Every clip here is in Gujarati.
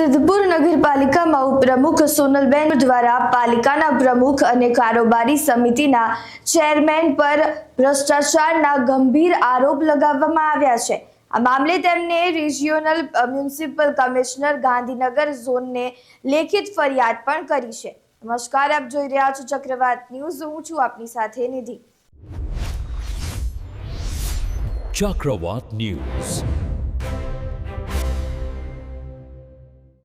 સિદ્ધપુર નગરપાલિકામાં ઉપપ્રમુખ સોનલબેન દ્વારા પાલિકાના પ્રમુખ અને કારોબારી સમિતિના ચેરમેન પર ભ્રષ્ટાચારના ગંભીર આરોપ લગાવવામાં આવ્યા છે। આ મામલે તેમને રિજિયોનલ મ્યુનિસિપલ કમિશનર ગાંધીનગર ઝોનને લેખિત ફરિયાદ પણ કરી છે। નમસ્કાર, આપ જોઈ રહ્યા છો ચક્રવાત ન્યૂઝ। હું છું આપની સાથે નિધિ। ચક્રવાત ન્યૂઝ।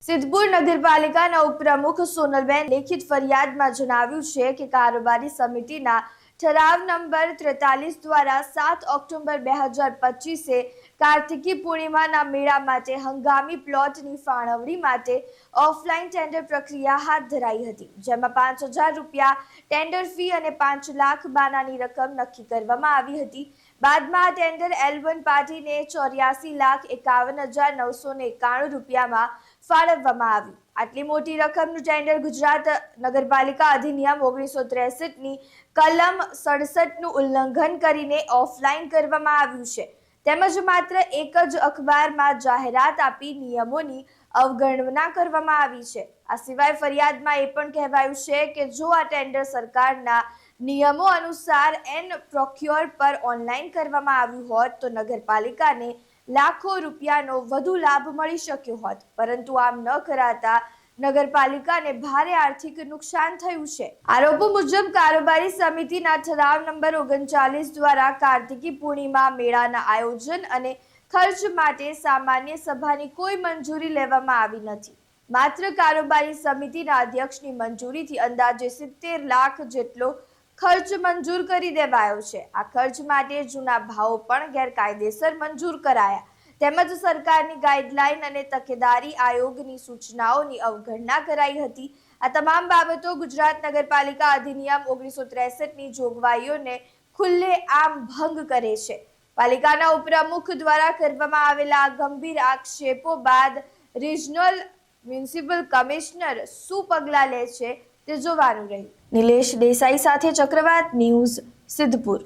સિદ્ધપુર નગરપાલિકાના ઉપપ્રમુખ સોનલબેન લેખિત ફરિયાદમાં જણાવ્યું છે કે કારોબારી સમિતિના ઠરાવ નંબર 43 દ્વારા 7 ઓક્ટોબર 2025 કાર્તિકી પૂર્ણિમાના મેળા માટે હંગામી પ્લોટની ફાળવણી માટે ઓફલાઈન ટેન્ડર પ્રક્રિયા હાથ ધરાઈ હતી, જેમાં 5000 રૂપિયા ટેન્ડર ફી અને 5 લાખ બાનાની રકમ નક્કી કરવામાં આવી હતી। બાદમાં આ ટેન્ડર L1 પાર્ટીને 84,51,991 રૂપિયામાં ફાળવવામાં આવ્યું। આટલી મોટી રકમનું ટેન્ડર ગુજરાત નગરપાલિકા અધિનિયમ 1963ની કલમ 67નું ઉલ્લંઘન કરીને ઓફલાઈન કરવામાં આવ્યું છે, તેમજ માત્ર એક જ અખબારમાં જાહેરાત આપી નિયમોની અવગણના કરવામાં આવી છે। આ સિવાય ફરિયાદમાં એ પણ કહેવાયું છે કે જો આ ટેન્ડર સરકારના નિયમો અનુસાર પ્રોક્યોર પર ઓનલાઈન કરવામાં આવ્યું હોત તો નગરપાલિકાને લાખો રૂપિયાનો વધુ લાભ મળી શક્યો હોત, પરંતુ આમ ન કરાતા નગરપાલિકાને ભારે આર્થિક નુકસાન થયું છે। આરોપો મુજબ કારોબારી સમિતિના ઠરાવ નંબર 39 દ્વારા કાર્તિકી પૂર્ણિમા મેળાના આયોજન અને ખર્ચ માટે સામાન્ય સભાની કોઈ મંજૂરી લેવામાં આવી નથી। માત્ર કારોબારી સમિતિના અધ્યક્ષની મંજૂરીથી અંદાજે 70 લાખ જેટલો ખર્ચ મંજૂર કરી દેવાયો છે। આ ખર્ચ માટે જૂના ભાવો પણ ગેરકાયદેસર મંજૂર કરાયા, તેમજ સરકારની ગાઈડલાઈન અને તકેદારી આયોગની સૂચનાઓની અવગણના કરાઈ હતી। આ તમામ બાબતો ગુજરાત નગરપાલિકા અધિનિયમ 1963ની જોગવાઈઓને ખુલ્લેઆમ ભંગ કરે છે। પાલિકાના ઉપપ્રમુખ દ્વારા કરવામાં આવેલા ગંભીર આક્ષેપો બાદ રિજનલ મ્યુનિસિપલ કમિશનર શું પગલાં લે છે તે જોવાનું રહ્યું। નિલેશ દેસાઈ સાથે ચક્રવાત ન્યૂઝ, સિદ્ધપુર।